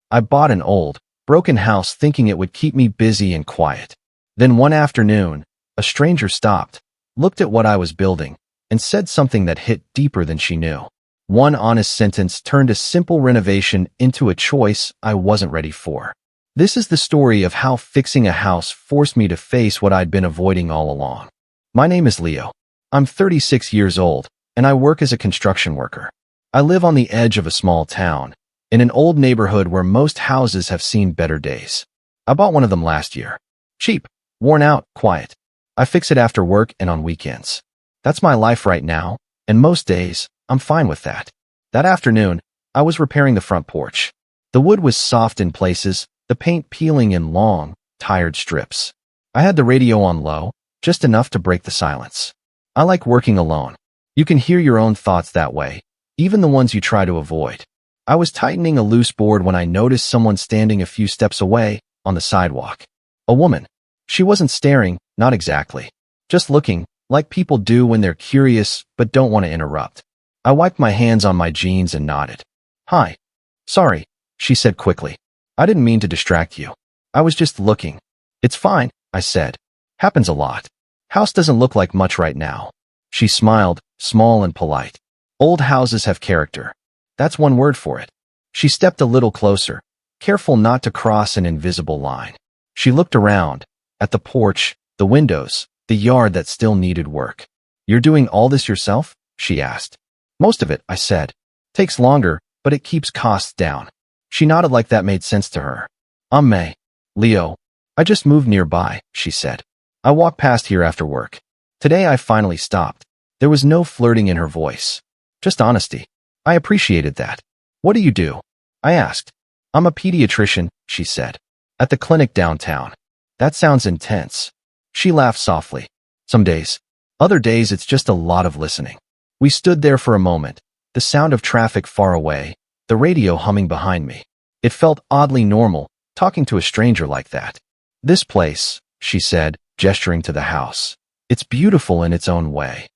I bought an old, broken house thinking it would keep me busy and quiet. Then one afternoon, a stranger stopped, looked at what I was building, and said something that hit deeper than she knew. One honest sentence turned a simple renovation into a choice I wasn't ready for. This is the story of how fixing a house forced me to face what I'd been avoiding all along. My name is Leo. I'm 36 years old, and I work as a construction worker. I live on the edge of a small town, in an old neighborhood where most houses have seen better days. I bought one of them last year. Cheap, worn out, quiet. I fix it after work and on weekends. That's my life right now, and most days, I'm fine with that. That afternoon, I was repairing the front porch. The wood was soft in places, the paint peeling in long, tired strips. I had the radio on low, just enough to break the silence. I like working alone. You can hear your own thoughts that way, even the ones you try to avoid. I was tightening a loose board when I noticed someone standing a few steps away, on the sidewalk. A woman. She wasn't staring, not exactly. Just looking, like people do when they're curious but don't want to interrupt. I wiped my hands on my jeans and nodded. "Hi." "Sorry," she said quickly. "I didn't mean to distract you. I was just looking." "It's fine," I said. "Happens a lot. House doesn't look like much right now." She smiled, small and polite. "Old houses have character. That's one word for it." She stepped a little closer, careful not to cross an invisible line. She looked around, at the porch, the windows, the yard that still needed work. "You're doing all this yourself?" she asked. "Most of it," I said. "Takes longer, but it keeps costs down." She nodded like that made sense to her. "I'm May. Leo. I just moved nearby," she said. "I walk past here after work." Today I finally stopped. There was no flirting in her voice. Just honesty. I appreciated that. "What do you do?" I asked. "I'm a pediatrician," she said. "At the clinic downtown." "That sounds intense." She laughed softly. "Some days. Other days it's just a lot of listening." We stood there for a moment, the sound of traffic far away, the radio humming behind me. It felt oddly normal, talking to a stranger like that. "This place," she said, gesturing to the house. "It's beautiful in its own way."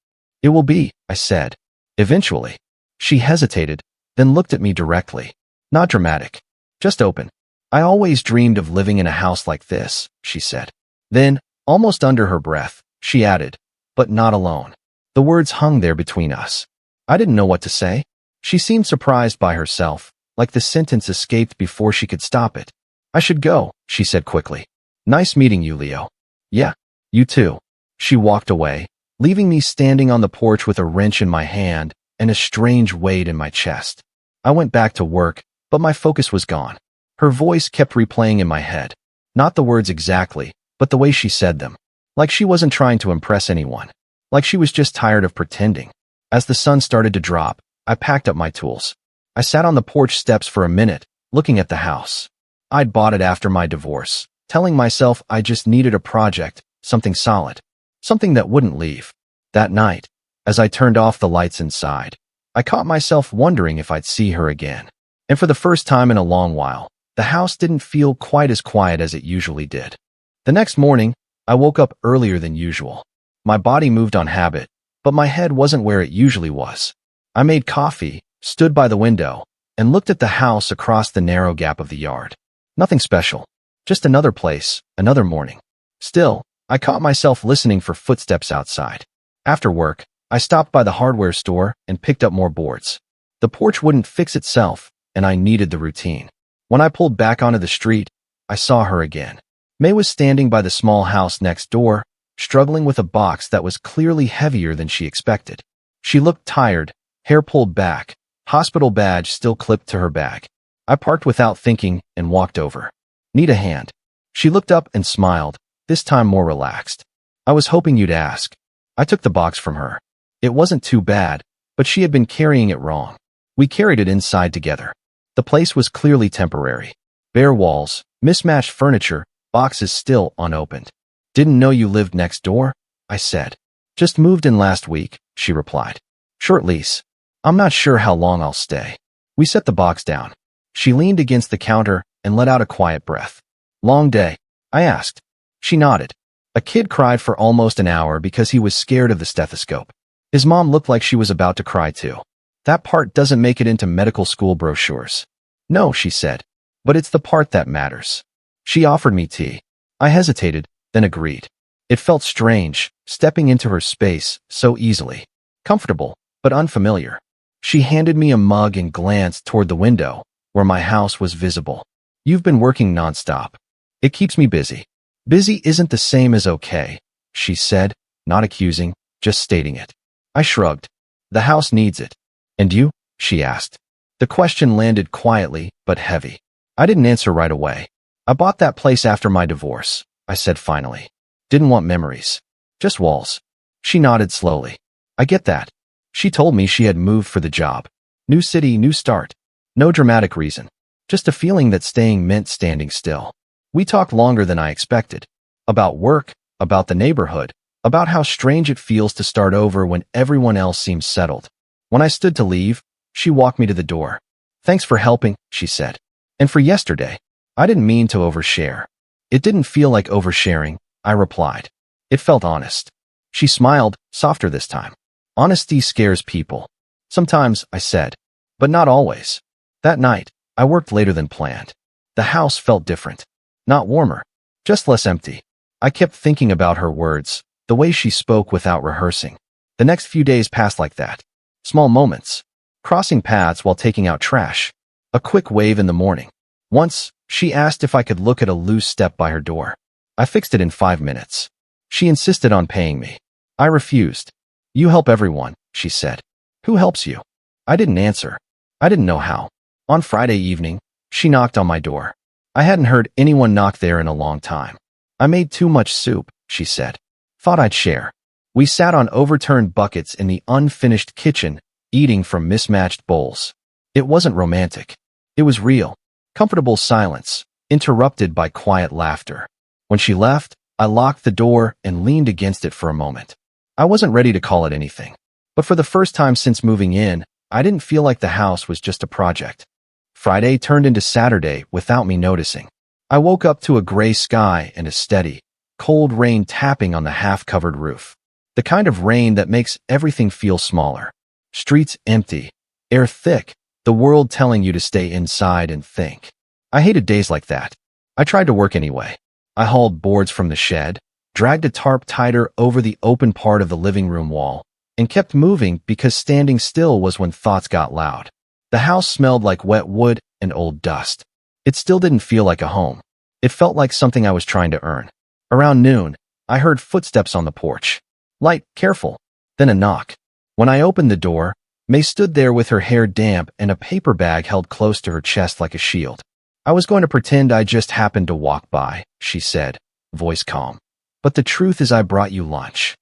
"It will be," I said. "Eventually." She hesitated, then looked at me directly. "Not dramatic. Just open." "I always dreamed of living in a house like this," she said. Then, almost under her breath, she added, "But not alone." The words hung there between us. I didn't know what to say. She seemed surprised by herself, like the sentence escaped before she could stop it. "I should go," she said quickly. "Nice meeting you, Leo." "Yeah, you too." She walked away, leaving me standing on the porch with a wrench in my hand and a strange weight in my chest. I went back to work, but my focus was gone. Her voice kept replaying in my head. Not the words exactly, but the way she said them. Like she wasn't trying to impress anyone. Like she was just tired of pretending. As the sun started to drop, I packed up my tools. I sat on the porch steps for a minute, looking at the house. I'd bought it after my divorce, telling myself I just needed a project, something solid, something that wouldn't leave. That night, as I turned off the lights inside, I caught myself wondering if I'd see her again. And for the first time in a long while, the house didn't feel quite as quiet as it usually did. The next morning, I woke up earlier than usual. My body moved on habit, but my head wasn't where it usually was. I made coffee, stood by the window, and looked at the house across the narrow gap of the yard. Nothing special. Just another place, another morning. Still, I caught myself listening for footsteps outside. After work, I stopped by the hardware store and picked up more boards. The porch wouldn't fix itself, and I needed the routine. When I pulled back onto the street, I saw her again. May was standing by the small house next door, struggling with a box that was clearly heavier than she expected. She looked tired, hair pulled back, hospital badge still clipped to her bag. I parked without thinking and walked over. "Need a hand?" She looked up and smiled, this time more relaxed. "I was hoping you'd ask." I took the box from her. It wasn't too bad, but she had been carrying it wrong. We carried it inside together. The place was clearly temporary. Bare walls, mismatched furniture, boxes still unopened. "Didn't know you lived next door," I said. "Just moved in last week," she replied. "Short lease. I'm not sure how long I'll stay." We set the box down. She leaned against the counter and let out a quiet breath. "Long day?" I asked. She nodded. "A kid cried for almost an hour because he was scared of the stethoscope. His mom looked like she was about to cry too. That part doesn't make it into medical school brochures." "No," she said. But it's the part that matters. She offered me tea. I hesitated, then agreed. It felt strange, stepping into her space so easily. Comfortable, but unfamiliar. She handed me a mug and glanced toward the window, where my house was visible. You've been working nonstop. It keeps me busy. Busy isn't the same as okay, she said, not accusing, just stating it. I shrugged. The house needs it. And you? She asked. The question landed quietly, but heavy. I didn't answer right away. I bought that place after my divorce, I said finally. Didn't want memories. Just walls. She nodded slowly. I get that. She told me she had moved for the job. New city, new start. No dramatic reason. Just a feeling that staying meant standing still. We talked longer than I expected. About work, about the neighborhood, about how strange it feels to start over when everyone else seems settled. When I stood to leave, she walked me to the door. Thanks for helping, she said. And for yesterday. I didn't mean to overshare. It didn't feel like oversharing, I replied. It felt honest. She smiled, softer this time. Honesty scares people. Sometimes, I said. But not always. That night, I worked later than planned. The house felt different. Not warmer. Just less empty. I kept thinking about her words, the way she spoke without rehearsing. The next few days passed like that. Small moments. Crossing paths while taking out trash. A quick wave in the morning. Once, she asked if I could look at a loose step by her door. I fixed it in 5 minutes. She insisted on paying me. I refused. You help everyone, she said. Who helps you? I didn't answer. I didn't know how. On Friday evening, she knocked on my door. I hadn't heard anyone knock there in a long time. I made too much soup, she said. Thought I'd share. We sat on overturned buckets in the unfinished kitchen, eating from mismatched bowls. It wasn't romantic. It was real. Comfortable silence, interrupted by quiet laughter. When she left, I locked the door and leaned against it for a moment. I wasn't ready to call it anything. But for the first time since moving in, I didn't feel like the house was just a project. Friday turned into Saturday without me noticing. I woke up to a gray sky and a steady, cold rain tapping on the half-covered roof. The kind of rain that makes everything feel smaller. Streets empty, air thick, the world telling you to stay inside and think. I hated days like that. I tried to work anyway. I hauled boards from the shed, dragged a tarp tighter over the open part of the living room wall, and kept moving because standing still was when thoughts got loud. The house smelled like wet wood and old dust. It still didn't feel like a home. It felt like something I was trying to earn. Around noon, I heard footsteps on the porch. Light, careful. Then a knock. When I opened the door, May stood there with her hair damp and a paper bag held close to her chest like a shield. I was going to pretend I just happened to walk by, she said, voice calm. But the truth is I brought you lunch.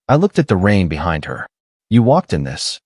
I looked at the rain behind her. You walked in this.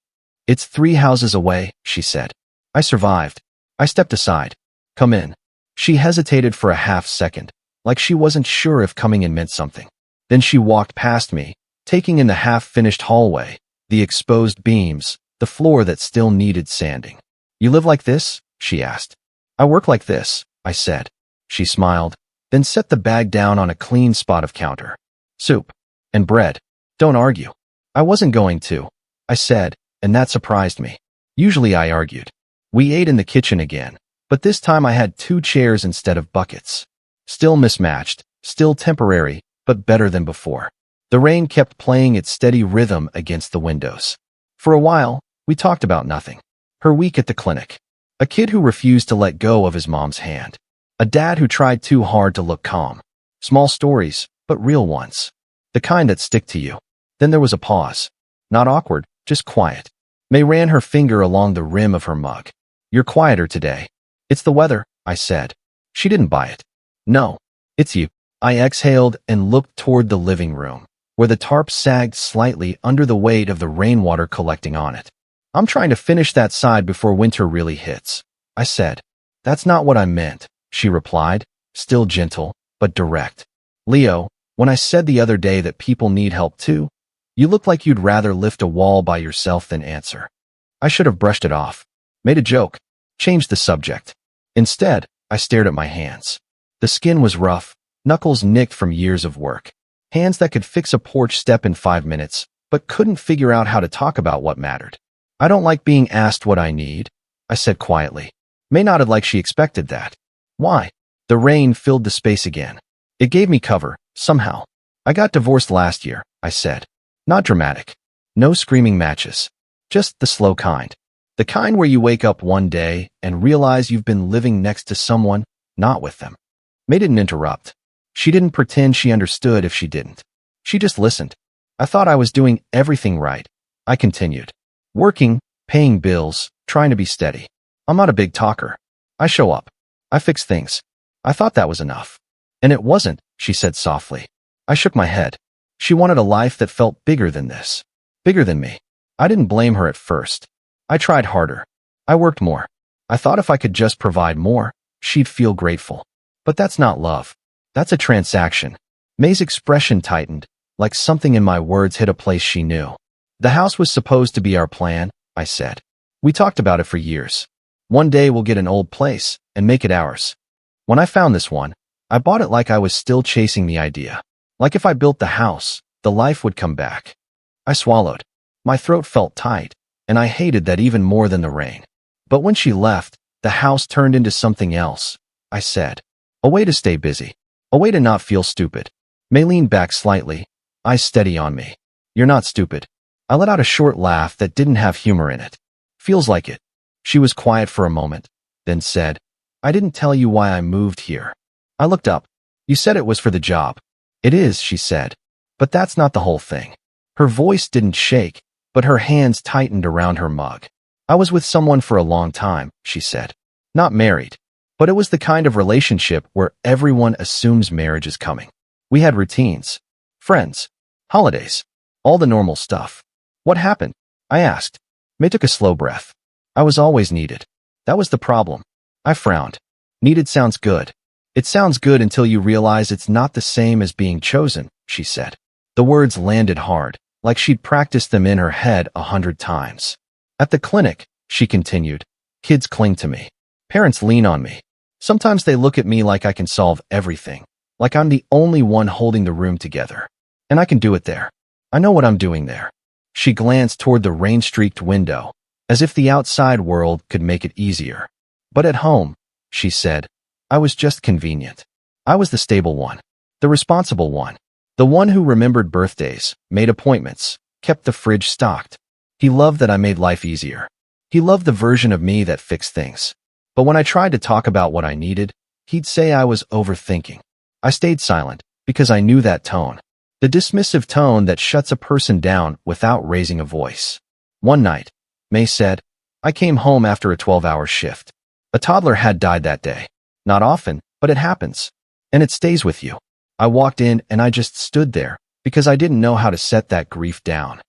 It's 3 houses away, she said. I survived. I stepped aside. Come in. She hesitated for a half second, like she wasn't sure if coming in meant something. Then she walked past me, taking in the half-finished hallway, the exposed beams, the floor that still needed sanding. You live like this? She asked. I work like this, I said. She smiled, then set the bag down on a clean spot of counter. Soup. And bread. Don't argue. I wasn't going to, I said, and that surprised me. Usually I argued. We ate in the kitchen again, but this time I had 2 chairs instead of buckets. Still mismatched, still temporary, but better than before. The rain kept playing its steady rhythm against the windows. For a while, we talked about nothing. Her week at the clinic. A kid who refused to let go of his mom's hand. A dad who tried too hard to look calm. Small stories, but real ones. The kind that stick to you. Then there was a pause. Not awkward, just quiet. May ran her finger along the rim of her mug. You're quieter today. It's the weather, I said. She didn't buy it. No, it's you. I exhaled and looked toward the living room, where the tarp sagged slightly under the weight of the rainwater collecting on it. I'm trying to finish that side before winter really hits, I said. That's not what I meant, she replied, still gentle, but direct. Leo, when I said the other day that people need help too, you look like you'd rather lift a wall by yourself than answer. I should have brushed it off, made a joke, changed the subject. Instead, I stared at my hands. The skin was rough, knuckles nicked from years of work. Hands that could fix a porch step in 5 minutes, but couldn't figure out how to talk about what mattered. I don't like being asked what I need, I said quietly. May nodded like she expected that. Why? The rain filled the space again. It gave me cover, somehow. I got divorced last year, I said. Not dramatic. No screaming matches. Just the slow kind. The kind where you wake up one day and realize you've been living next to someone, not with them. May didn't interrupt. She didn't pretend she understood if she didn't. She just listened. I thought I was doing everything right. I continued. Working, paying bills, trying to be steady. I'm not a big talker. I show up. I fix things. I thought that was enough. And it wasn't, she said softly. I shook my head. She wanted a life that felt bigger than this. Bigger than me. I didn't blame her at first. I tried harder. I worked more. I thought if I could just provide more, she'd feel grateful. But that's not love. That's a transaction. May's expression tightened, like something in my words hit a place she knew. The house was supposed to be our plan, I said. We talked about it for years. One day we'll get an old place and make it ours. When I found this one, I bought it like I was still chasing the idea. Like if I built the house, the life would come back. I swallowed. My throat felt tight, and I hated that even more than the rain. But when she left, the house turned into something else, I said. A way to stay busy. A way to not feel stupid. May leaned back slightly, eyes steady on me. You're not stupid. I let out a short laugh that didn't have humor in it. Feels like it. She was quiet for a moment, then said, I didn't tell you why I moved here. I looked up. You said it was for the job. It is, she said. But that's not the whole thing. Her voice didn't shake, but her hands tightened around her mug. I was with someone for a long time, she said. Not married. But it was the kind of relationship where everyone assumes marriage is coming. We had routines. Friends. Holidays. All the normal stuff. What happened? I asked. May took a slow breath. I was always needed. That was the problem. I frowned. Needed sounds good. It sounds good until you realize it's not the same as being chosen, she said. The words landed hard, like she'd practiced them in her head 100 times. At the clinic, she continued, kids cling to me. Parents lean on me. Sometimes they look at me like I can solve everything, like I'm the only one holding the room together. And I can do it there. I know what I'm doing there. She glanced toward the rain-streaked window, as if the outside world could make it easier. But at home, she said, I was just convenient. I was the stable one, the responsible one, the one who remembered birthdays, made appointments, kept the fridge stocked. He loved that I made life easier. He loved the version of me that fixed things. But when I tried to talk about what I needed, he'd say I was overthinking. I stayed silent because I knew that tone, the dismissive tone that shuts a person down without raising a voice. One night, May said, I came home after a 12-hour shift. A toddler had died that day. Not often, but it happens. And it stays with you. I walked in and I just stood there because I didn't know how to set that grief down.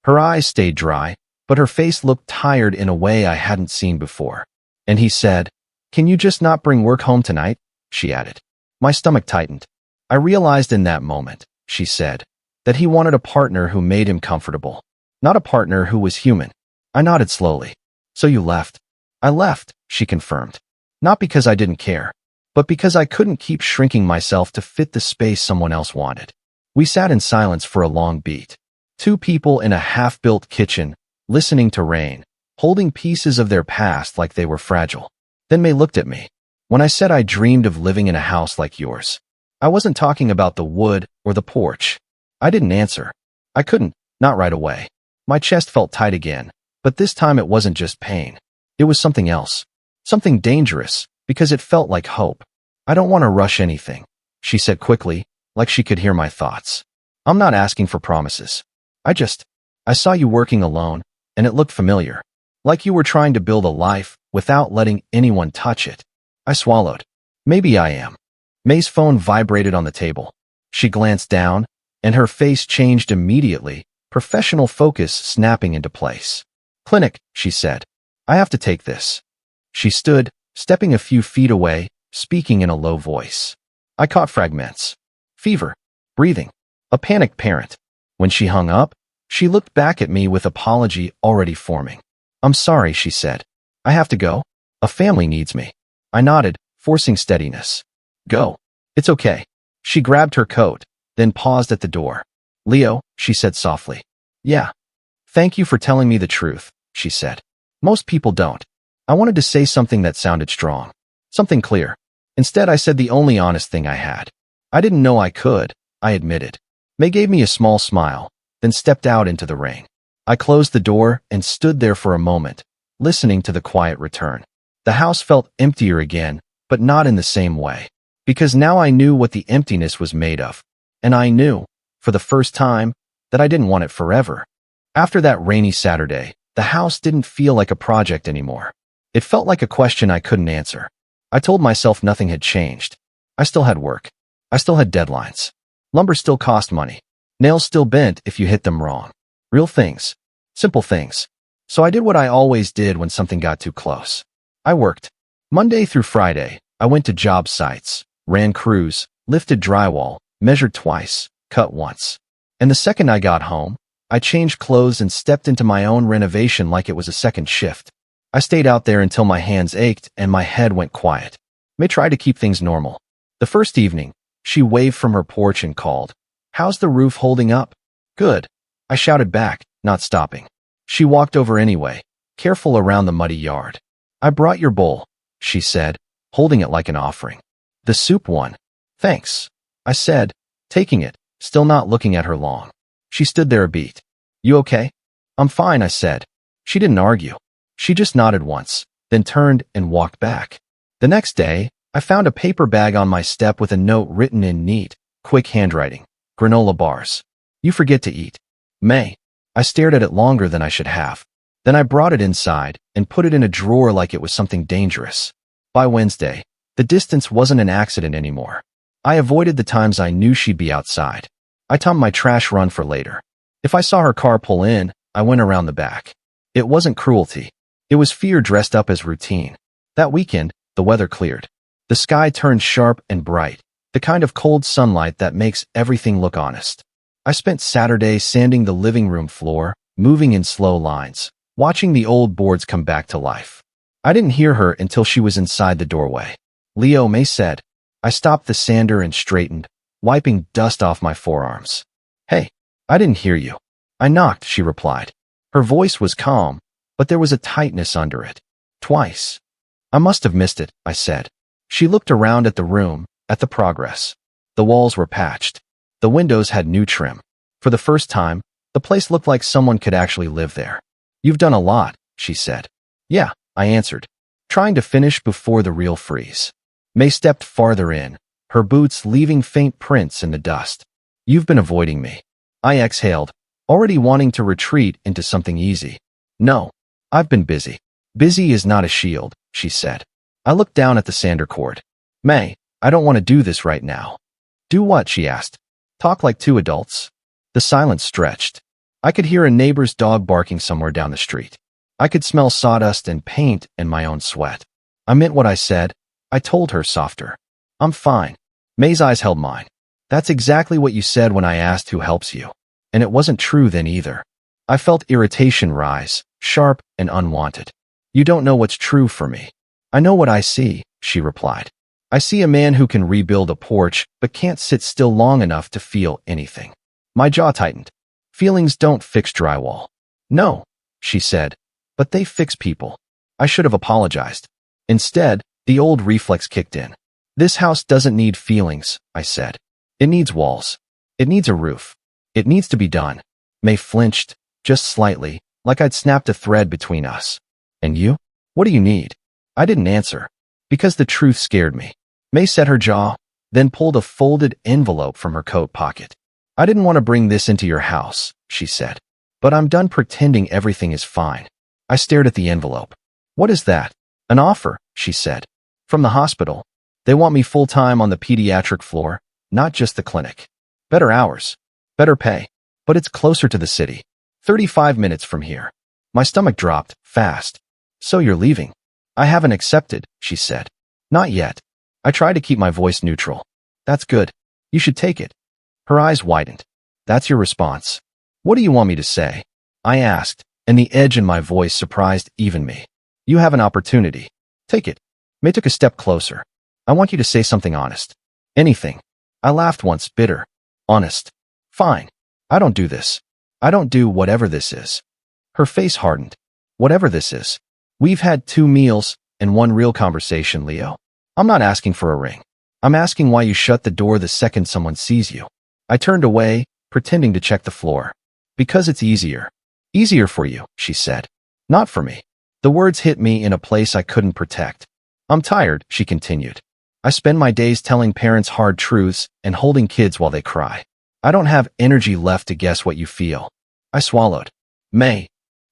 Her eyes stayed dry, but her face looked tired in a way I hadn't seen before. And he said, Can you just not bring work home tonight? She added. My stomach tightened. I realized in that moment, she said, that he wanted a partner who made him comfortable, not a partner who was human. I nodded slowly. So you left? I left, she confirmed. Not because I didn't care, but because I couldn't keep shrinking myself to fit the space someone else wanted. We sat in silence for a long beat. Two people in a half-built kitchen, listening to rain, holding pieces of their past like they were fragile. Then May looked at me. When I said I dreamed of living in a house like yours, I wasn't talking about the wood or the porch. I didn't answer. I couldn't, not right away. My chest felt tight again, but this time it wasn't just pain. It was something else. Something dangerous, because it felt like hope. I don't want to rush anything, she said quickly, like she could hear my thoughts. I'm not asking for promises. I saw you working alone, and it looked familiar. Like you were trying to build a life without letting anyone touch it. I swallowed. Maybe I am. May's phone vibrated on the table. She glanced down, and her face changed immediately, professional focus snapping into place. Clinic, she said. I have to take this. She stood, stepping a few feet away, speaking in a low voice. I caught fragments. Fever. Breathing. A panicked parent. When she hung up, she looked back at me with apology already forming. I'm sorry, she said. I have to go. A family needs me. I nodded, forcing steadiness. Go. It's okay. She grabbed her coat, then paused at the door. Leo, she said softly. Yeah. Thank you for telling me the truth, she said. Most people don't. I wanted to say something that sounded strong. Something clear. Instead, I said the only honest thing I had. I didn't know I could, I admitted. May gave me a small smile, then stepped out into the rain. I closed the door and stood there for a moment, listening to the quiet return. The house felt emptier again, but not in the same way. Because now I knew what the emptiness was made of. And I knew, for the first time, that I didn't want it forever. After that rainy Saturday, the house didn't feel like a project anymore. It felt like a question I couldn't answer. I told myself nothing had changed. I still had work. I still had deadlines. Lumber still cost money. Nails still bent if you hit them wrong. Real things. Simple things. So I did what I always did when something got too close. I worked. Monday through Friday, I went to job sites, ran crews, lifted drywall, measured twice, cut once. And the second I got home, I changed clothes and stepped into my own renovation like it was a second shift. I stayed out there until my hands ached and my head went quiet. May tried to keep things normal. The first evening, she waved from her porch and called, "How's the roof holding up?" "Good," I shouted back, not stopping. She walked over anyway, careful around the muddy yard. "I brought your bowl," she said, holding it like an offering. "The soup one." "Thanks," I said, taking it, still not looking at her long. She stood there a beat. "You okay?" "I'm fine," I said. She didn't argue. She just nodded once, then turned and walked back. The next day, I found a paper bag on my step with a note written in neat, quick handwriting. "Granola bars. You forget to eat. May." I stared at it longer than I should have. Then I brought it inside and put it in a drawer like it was something dangerous. By Wednesday, the distance wasn't an accident anymore. I avoided the times I knew she'd be outside. I timed my trash run for later. If I saw her car pull in, I went around the back. It wasn't cruelty. It was fear dressed up as routine. That weekend, the weather cleared. The sky turned sharp and bright, the kind of cold sunlight that makes everything look honest. I spent Saturday sanding the living room floor, moving in slow lines, watching the old boards come back to life. I didn't hear her until she was inside the doorway. "Leo," May said. I stopped the sander and straightened, wiping dust off my forearms. "Hey, I didn't hear you." "I knocked," she replied. Her voice was calm, but there was a tightness under it. "Twice." "I must have missed it," I said. She looked around at the room, at the progress. The walls were patched. The windows had new trim. For the first time, the place looked like someone could actually live there. "You've done a lot," she said. "Yeah," I answered, trying to finish before the real freeze. May stepped farther in, her boots leaving faint prints in the dust. "You've been avoiding me." I exhaled, already wanting to retreat into something easy. "No, I've been busy." "Busy is not a shield," she said. I looked down at the sander cord. "May, I don't want to do this right now." "Do what?" she asked. "Talk like two adults." The silence stretched. I could hear a neighbor's dog barking somewhere down the street. I could smell sawdust and paint and my own sweat. I meant what I said. I told her softer. "I'm fine." May's eyes held mine. "That's exactly what you said when I asked who helps you." And it wasn't true then either. I felt irritation rise, sharp and unwanted. "You don't know what's true for me." "I know what I see," she replied. "I see a man who can rebuild a porch but can't sit still long enough to feel anything." My jaw tightened. "Feelings don't fix drywall." "No," she said, "but they fix people." I should have apologized. Instead, the old reflex kicked in. "This house doesn't need feelings," I said. "It needs walls. It needs a roof. It needs to be done." May flinched, just slightly, like I'd snapped a thread between us. "And you? What do you need?" I didn't answer, because the truth scared me. May set her jaw, then pulled a folded envelope from her coat pocket. "I didn't want to bring this into your house," she said, "but I'm done pretending everything is fine." I stared at the envelope. "What is that?" "An offer," she said. "From the hospital. They want me full-time on the pediatric floor, not just the clinic. Better hours. Better pay. But it's closer to the city. 35 minutes from here." My stomach dropped, fast. "So you're leaving?" "I haven't accepted," she said. "Not yet." I tried to keep my voice neutral. "That's good. You should take it." Her eyes widened. "That's your response?" "What do you want me to say?" I asked, and the edge in my voice surprised even me. "You have an opportunity. Take it." May took a step closer. "I want you to say something honest. Anything." I laughed once, bitter. "Honest. Fine. I don't do this. I don't do whatever this is." Her face hardened. "Whatever this is. We've had 2 meals and 1 real conversation, Leo. I'm not asking for a ring. I'm asking why you shut the door the second someone sees you. I turned away, pretending to check the floor. Because it's easier. Easier for you, she said. Not for me. The words hit me in a place I couldn't protect. I'm tired, she continued. I spend my days telling parents hard truths and holding kids while they cry. I don't have energy left to guess what you feel. I swallowed. May.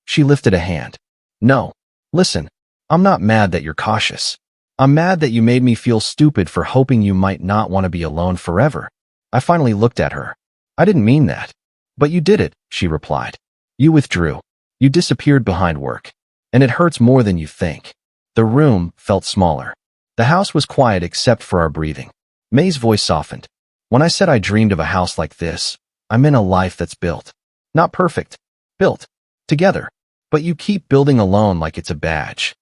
She lifted a hand. No. Listen, I'm not mad that you're cautious. I'm mad that you made me feel stupid for hoping you might not want to be alone forever. I finally looked at her. I didn't mean that. But you did it, she replied. You withdrew. You disappeared behind work. And it hurts more than you think. The room felt smaller. The house was quiet except for our breathing. May's voice softened. When I said I dreamed of a house like this, I meant a life that's built. Not perfect. Built. Together. But you keep building alone like it's a badge.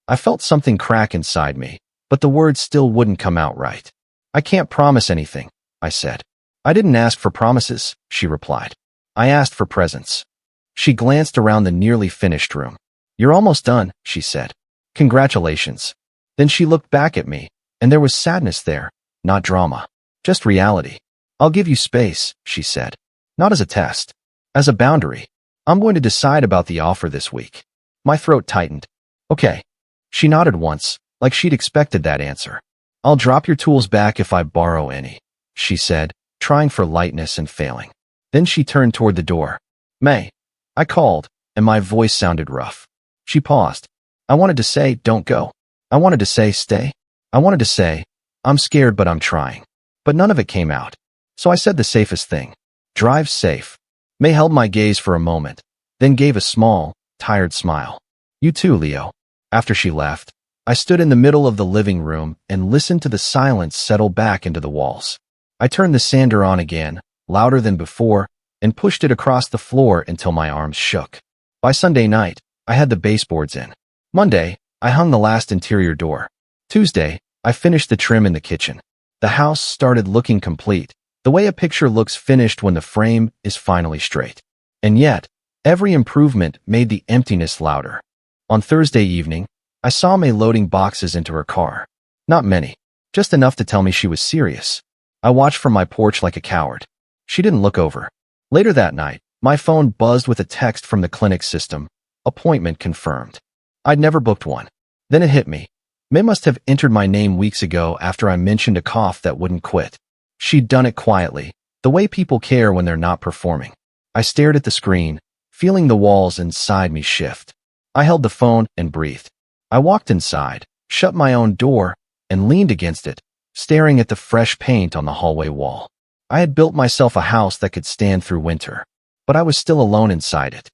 I felt something crack inside me, but the words still wouldn't come out right. I can't promise anything, I said. I didn't ask for promises, she replied. I asked for presence. She glanced around the nearly finished room. You're almost done, she said. Congratulations. Then she looked back at me, and there was sadness there, not drama. Just reality. I'll give you space, she said. Not as a test. As a boundary. I'm going to decide about the offer this week. My throat tightened. Okay. She nodded once, like she'd expected that answer. I'll drop your tools back if I borrow any, she said, trying for lightness and failing. Then she turned toward the door. May. I called, and my voice sounded rough. She paused. I wanted to say, don't go. I wanted to say, stay. I wanted to say, I'm scared but I'm trying. But none of it came out. So I said the safest thing. Drive safe. May held my gaze for a moment, then gave a small, tired smile. You too, Leo. After she left, I stood in the middle of the living room and listened to the silence settle back into the walls. I turned the sander on again, louder than before, and pushed it across the floor until my arms shook. By Sunday night, I had the baseboards in. Monday, I hung the last interior door. Tuesday, I finished the trim in the kitchen. The house started looking complete, the way a picture looks finished when the frame is finally straight. And yet, every improvement made the emptiness louder. On Thursday evening, I saw May loading boxes into her car. Not many, just enough to tell me she was serious. I watched from my porch like a coward. She didn't look over. Later that night, my phone buzzed with a text from the clinic system. Appointment confirmed. I'd never booked one. Then it hit me. May must have entered my name weeks ago after I mentioned a cough that wouldn't quit. She'd done it quietly, the way people care when they're not performing. I stared at the screen, feeling the walls inside me shift. I held the phone and breathed. I walked inside, shut my own door, and leaned against it, staring at the fresh paint on the hallway wall. I had built myself a house that could stand through winter, but I was still alone inside it.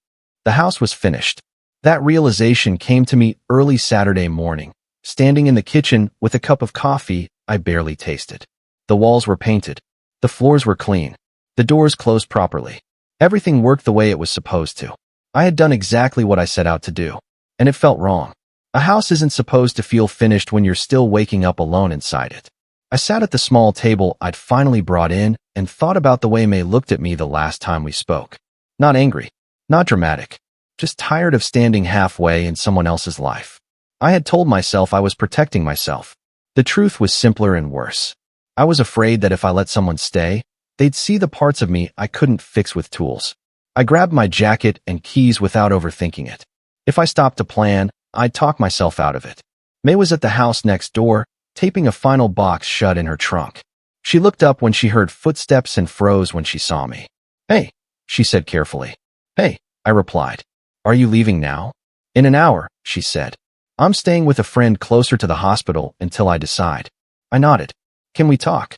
The house was finished. That realization came to me early Saturday morning, standing in the kitchen with a cup of coffee I barely tasted. The walls were painted. The floors were clean. The doors closed properly. Everything worked the way it was supposed to. I had done exactly what I set out to do, and it felt wrong. A house isn't supposed to feel finished when you're still waking up alone inside it. I sat at the small table I'd finally brought in and thought about the way May looked at me the last time we spoke. Not angry, not dramatic, just tired of standing halfway in someone else's life. I had told myself I was protecting myself. The truth was simpler and worse. I was afraid that if I let someone stay, they'd see the parts of me I couldn't fix with tools. I grabbed my jacket and keys without overthinking it. If I stopped to plan, I'd talk myself out of it. May was at the house next door, taping a final box shut in her trunk. She looked up when she heard footsteps and froze when she saw me. Hey, she said carefully. Hey, I replied. Are you leaving now? In an hour, she said. I'm staying with a friend closer to the hospital until I decide. I nodded. Can we talk?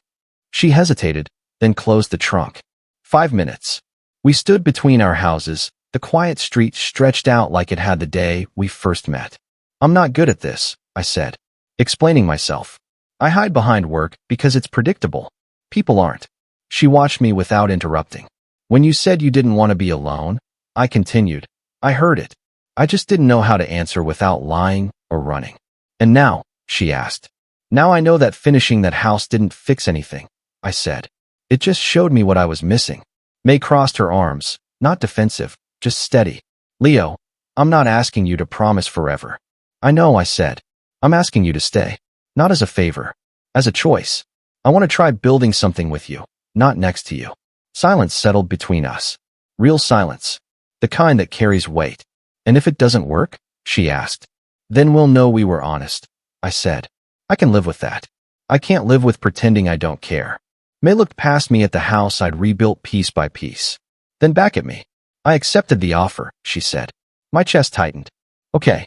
She hesitated, then closed the trunk. 5 minutes. We stood between our houses. The quiet street stretched out like it had the day we first met. I'm not good at this, I said, explaining myself. I hide behind work because it's predictable. People aren't. She watched me without interrupting. When you said you didn't want to be alone, I continued. I heard it. I just didn't know how to answer without lying or running. And now, she asked. Now I know that finishing that house didn't fix anything, I said. It just showed me what I was missing. May crossed her arms, not defensive, just steady. Leo, I'm not asking you to promise forever. I know, I said. I'm asking you to stay. Not as a favor. As a choice. I want to try building something with you, not next to you. Silence settled between us. Real silence. The kind that carries weight. And if it doesn't work? She asked. Then we'll know we were honest. I said. I can live with that. I can't live with pretending I don't care. May looked past me at the house I'd rebuilt piece by piece. Then back at me. I accepted the offer, she said. My chest tightened. Okay.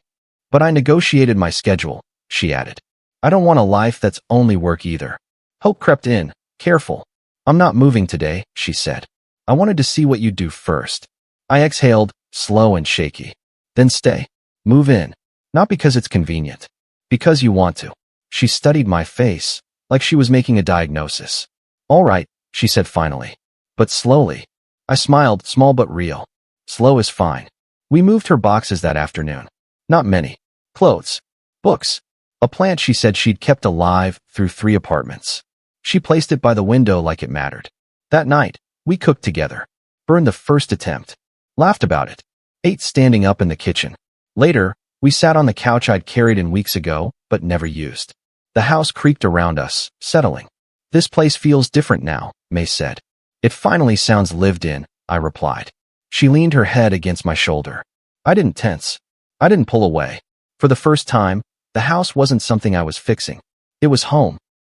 But I negotiated my schedule, she added. I don't want a life that's only work either. Hope crept in, careful. I'm not moving today, she said. I wanted to see what you'd do first. I exhaled, slow and shaky. Then stay. Move in. Not because it's convenient. Because you want to. She studied my face, like she was making a diagnosis. All right, she said finally. But slowly. I smiled, small but real. Slow is fine. We moved her boxes that afternoon. Not many. Clothes. Books. A plant she said she'd kept alive through 3 apartments. She placed it by the window like it mattered. That night, we cooked together. Burned the first attempt. Laughed about it. Ate standing up in the kitchen. Later, we sat on the couch I'd carried in weeks ago, but never used. The house creaked around us, settling. This place feels different now, May said. It finally sounds lived in, I replied. She leaned her head against my shoulder. I didn't tense. I didn't pull away. For the first time, the house wasn't something I was fixing. It was home.